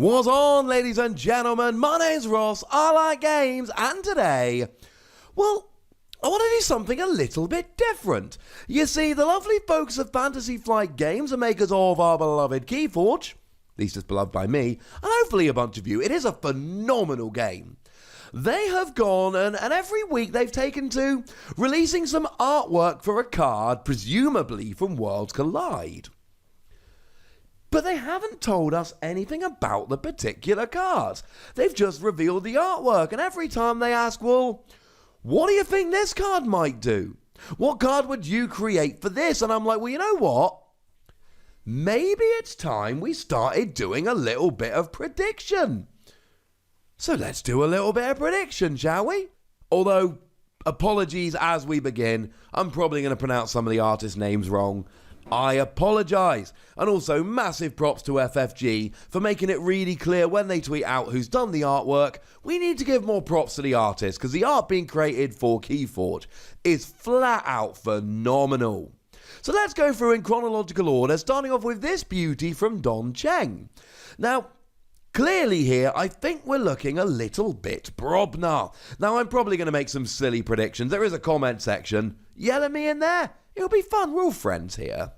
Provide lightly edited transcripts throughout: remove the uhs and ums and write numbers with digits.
What's on, ladies and gentlemen? My name's Ross, I like games, and today, well, I want to do something a little bit different. You see, the lovely folks of Fantasy Flight Games, the makers of our beloved Keyforge, at least it's beloved by me, and hopefully a bunch of you, it is a phenomenal game. They have gone and every week they've taken to releasing some artwork for a card, presumably from Worlds Collide. But they haven't told us anything about the particular cards. They've just revealed the artwork, and every time they ask, well, what do you think this card might do? What card would you create for this? And I'm like, well, you know what? Maybe it's time we started doing a little bit of prediction. So let's do a little bit of prediction, shall we? Although, apologies as we begin. I'm probably going to pronounce some of the artist names wrong. I apologise. And also massive props to FFG for making it really clear when they tweet out who's done the artwork. We need to give more props to the artist because the art being created for Keyforge is flat out phenomenal. So let's go through in chronological order, starting off with this beauty from Don Cheng. Now, clearly here, I think we're looking a little bit Brobnar. Now, I'm probably going to make some silly predictions. There is a comment section. Yell at me in there. It'll be fun. We're all friends here.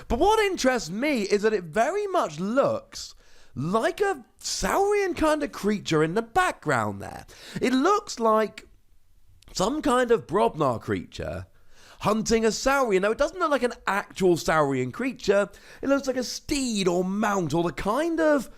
But what interests me is that it very much looks like a saurian kind of creature in the background there. It looks like some kind of Brobnar creature hunting a saurian. Now, it doesn't look like an actual saurian creature. It looks like a steed or mount or the kind of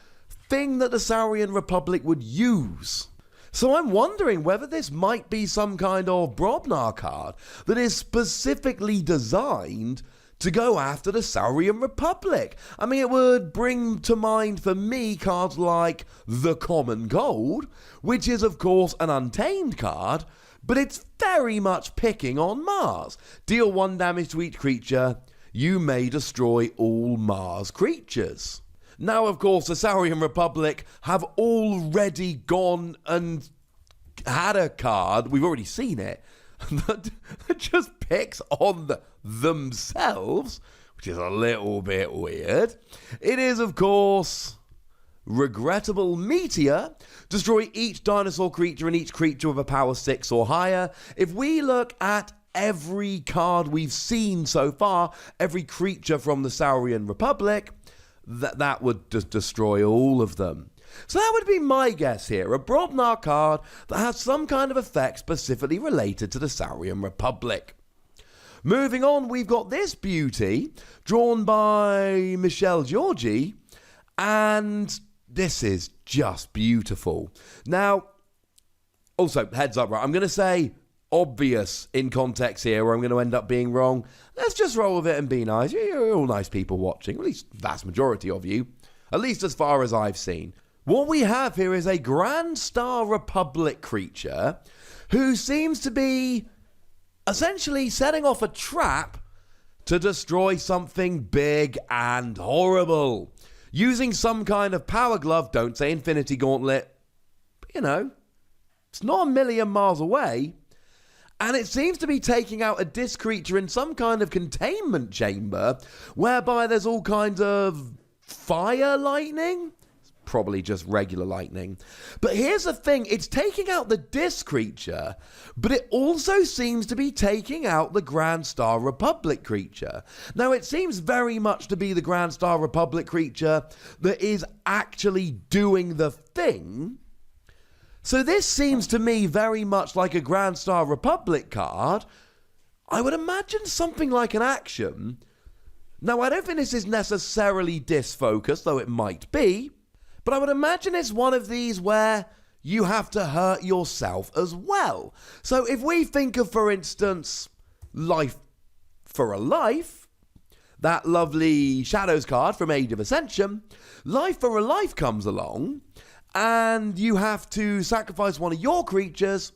thing that the Saurian Republic would use. So I'm wondering whether this might be some kind of Brobnar card that is specifically designed to go after the Saurian Republic. I mean, it would bring to mind for me cards like the Common Gold, which is of course an Untamed card, but it's very much picking on Mars. Deal 1 damage to each creature, you may destroy all Mars creatures. Now, of course, the Saurian Republic have already gone and had a card, we've already seen it, that just picks on themselves, which is a little bit weird. It is, of course, Regrettable Meteor. Destroy each dinosaur creature and each creature with a power 6 or higher. If we look at every card we've seen so far, every creature from the Saurian Republic, that would just destroy all of them. So that would be my guess here, a Brobnar card that has some kind of effect specifically related to the Saurian Republic. Moving on, we've got this beauty, drawn by Michelle Georgie, and this is just beautiful. Now, also, heads up, right, I'm going to say obvious in context here, or I'm going to end up being wrong. Let's just roll with it and be nice. You're all nice people watching, at least vast majority of you, at least as far as I've seen. What we have here is a Grand Star Republic creature who seems to be essentially setting off a trap to destroy something big and horrible. Using some kind of power glove, don't say Infinity Gauntlet, but you know, it's not a million miles away. And it seems to be taking out a disc creature in some kind of containment chamber, whereby there's all kinds of fire lightning. It's probably just regular lightning. But here's the thing, it's taking out the disc creature, but it also seems to be taking out the Grand Star Republic creature. Now, it seems very much to be the Grand Star Republic creature that is actually doing the thing. So this seems to me very much like a Grand Star Republic card. I would imagine something like an action. Now, I don't think this is necessarily disc-focused, though it might be. But I would imagine it's one of these where you have to hurt yourself as well. So if we think of, for instance, Life for a Life, that lovely Shadows card from Age of Ascension, Life for a Life comes along, and you have to sacrifice one of your creatures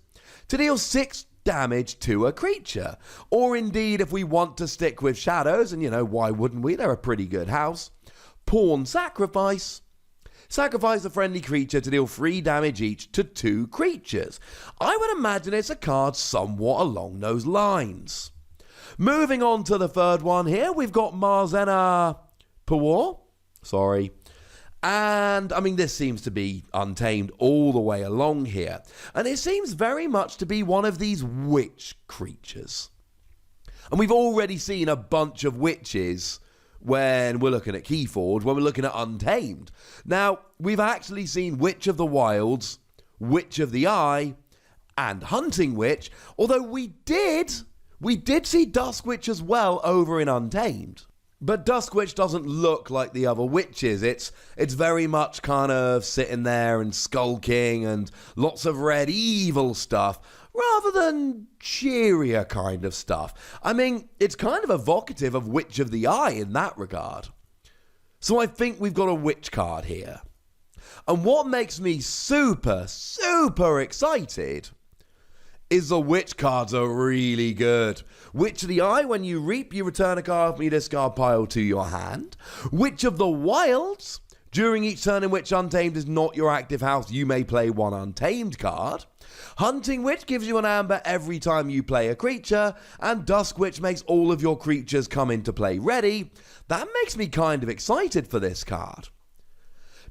to deal 6 damage to a creature. Or indeed, if we want to stick with Shadows, and you know, why wouldn't we? They're a pretty good house. Pawn Sacrifice. Sacrifice a friendly creature to deal 3 damage each to 2 creatures. I would imagine it's a card somewhat along those lines. Moving on to the third one here, we've got Marzena Pawar. Sorry. And, I mean, this seems to be Untamed all the way along here. And it seems very much to be one of these witch creatures. And we've already seen a bunch of witches when we're looking at Keyforge, when we're looking at Untamed. Now, we've actually seen Witch of the Wilds, Witch of the Eye, and Hunting Witch, although we did see Dusk Witch as well over in Untamed. But Dusk Witch doesn't look like the other witches. It's very much kind of sitting there and skulking and lots of red evil stuff, rather than cheerier kind of stuff. I mean, it's kind of evocative of Witch of the Eye in that regard. So I think we've got a witch card here. And what makes me super, super excited is the witch cards are really good. Witch of the Eye, when you reap, you return a card from your discard pile to your hand. Witch of the Wilds, during each turn in which Untamed is not your active house, you may play one Untamed card. Hunting Witch gives you an amber every time you play a creature, and Dusk Witch makes all of your creatures come into play ready. That makes me kind of excited for this card.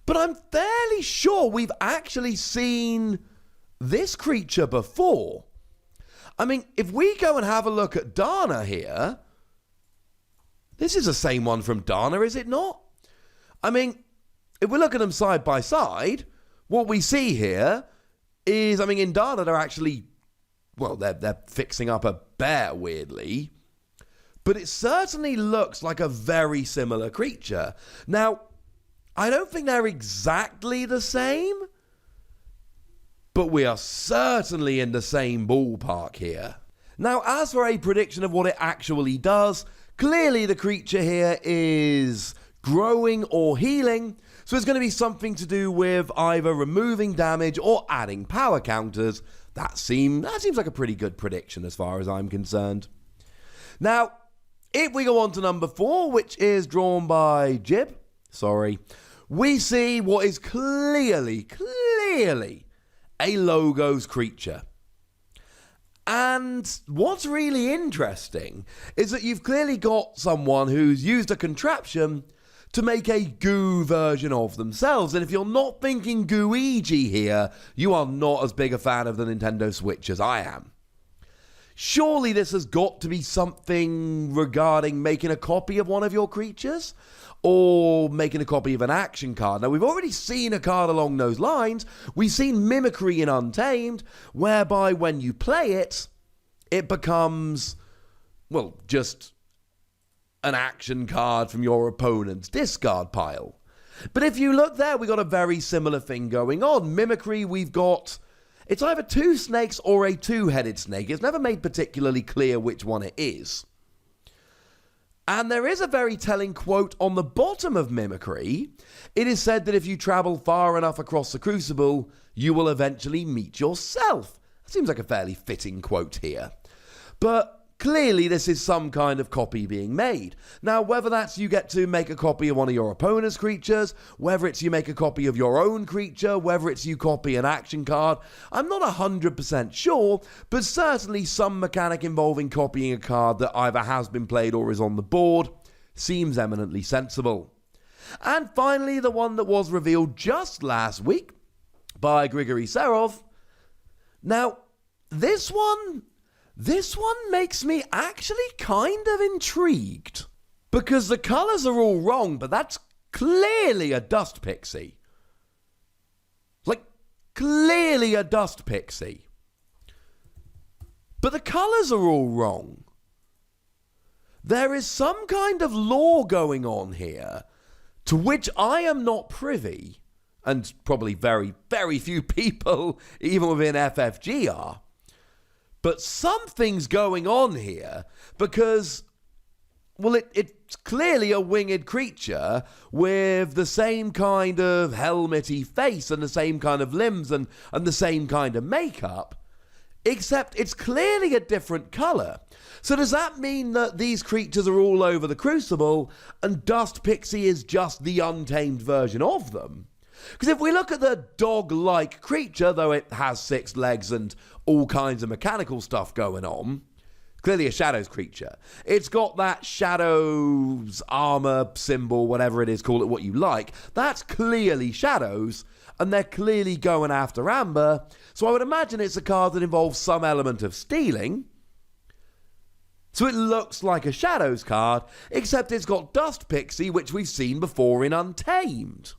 But I'm fairly sure we've actually seen this creature before. I mean, if we go and have a look at Dana here, this is the same one from Dana, is it not? I mean, if we look at them side by side, what we see here is, I mean, in Dana they're actually, well, they're fixing up a bear, weirdly. But it certainly looks like a very similar creature. Now, I don't think they're exactly the same, but we are certainly in the same ballpark here. Now, as for a prediction of what it actually does, clearly the creature here is growing or healing, so it's going to be something to do with either removing damage or adding power counters. That seems like a pretty good prediction as far as I'm concerned. Now, if we go on to number 4, which is drawn by Jib, we see what is clearly a Logos creature. And what's really interesting is that you've clearly got someone who's used a contraption to make a goo version of themselves. And if you're not thinking Gooigi here, you are not as big a fan of the Nintendo Switch as I am. Surely this has got to be something regarding making a copy of one of your creatures, or making a copy of an action card. Now, we've already seen a card along those lines. We've seen Mimicry in Untamed, whereby when you play it, it becomes, well, just an action card from your opponent's discard pile. But if you look there, we've got a very similar thing going on. Mimicry, we've got, it's either 2 snakes or a 2-headed snake. It's never made particularly clear which one it is. And there is a very telling quote on the bottom of Mimicry. It is said that if you travel far enough across the Crucible, you will eventually meet yourself. That seems like a fairly fitting quote here. But clearly this is some kind of copy being made. Now, whether that's you get to make a copy of one of your opponent's creatures, whether it's you make a copy of your own creature, whether it's you copy an action card, I'm not 100% sure, but certainly some mechanic involving copying a card that either has been played or is on the board seems eminently sensible. And finally, the one that was revealed just last week by Grigory Serov. Now, this one makes me actually kind of intrigued. Because the colours are all wrong, but that's clearly a dust pixie. Like, clearly a dust pixie. But the colours are all wrong. There is some kind of lore going on here to which I am not privy, and probably very, very few people, even within FFG, are. But something's going on here because, well, it's clearly a winged creature with the same kind of helmety face and the same kind of limbs and the same kind of makeup, except it's clearly a different colour. So does that mean that these creatures are all over the Crucible and Dust Pixie is just the Untamed version of them? Because if we look at the dog-like creature, though it has 6 legs and all kinds of mechanical stuff going on, Clearly a Shadows creature. It's got that Shadows armor symbol, whatever it is, call it what you like. That's clearly Shadows, and they're clearly going after Amber. So I would imagine it's a card that involves some element of stealing. So it looks like a Shadows card, except it's got Dust Pixie, which we've seen before in Untamed.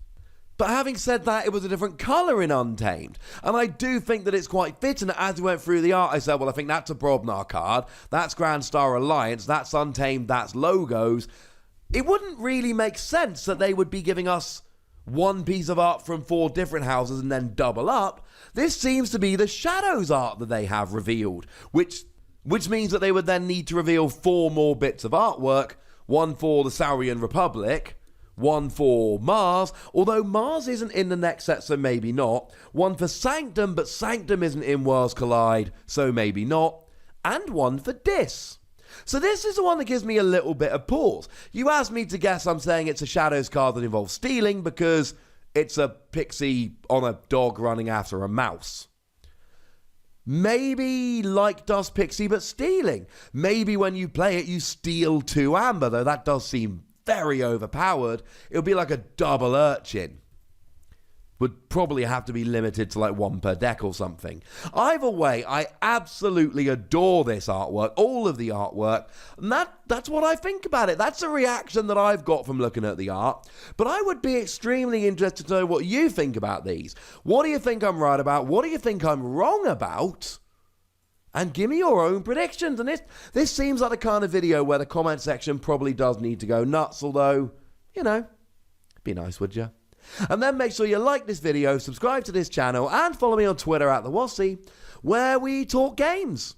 But having said that, it was a different colour in Untamed. And I do think that it's quite fitting that as we went through the art, I said, well, I think that's a Brobnar card, that's Grand Star Alliance, that's Untamed, that's Logos. It wouldn't really make sense that they would be giving us one piece of art from 4 different houses and then double up. This seems to be the Shadows art that they have revealed, which means that they would then need to reveal 4 more bits of artwork, one for the Saurian Republic, one for Mars, although Mars isn't in the next set, so maybe not. One for Sanctum, but Sanctum isn't in Worlds Collide, so maybe not. And one for Dis. So this is the one that gives me a little bit of pause. You asked me to guess, I'm saying it's a Shadows card that involves stealing because it's a pixie on a dog running after a mouse. Maybe like Dust Pixie, but stealing. Maybe when you play it, you steal 2 Amber, though that does seem very overpowered. It would be like a double Urchin. Would probably have to be limited to like 1 per deck or something. Either way, I absolutely adore this artwork, all of the artwork, and that's what I think about it. That's a reaction that I've got from looking at the art, but I would be extremely interested to know what you think about these. What do you think I'm right about? What do you think I'm wrong about? And give me your own predictions. And this seems like the kind of video where the comment section probably does need to go nuts, although, you know, be nice, would you? And then make sure you like this video, subscribe to this channel, and follow me on Twitter at the Wossy, where we talk games,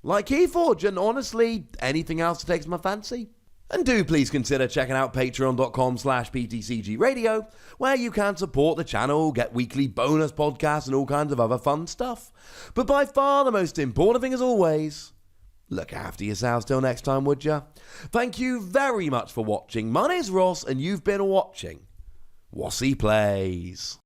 like Keyforge, and honestly, anything else that takes my fancy. And do please consider checking out patreon.com/PTCGradio, where you can support the channel, get weekly bonus podcasts, and all kinds of other fun stuff. But by far the most important thing as always, look after yourselves till next time, would ya? Thank you very much for watching. My name's Ross, and you've been watching Wossy Plays.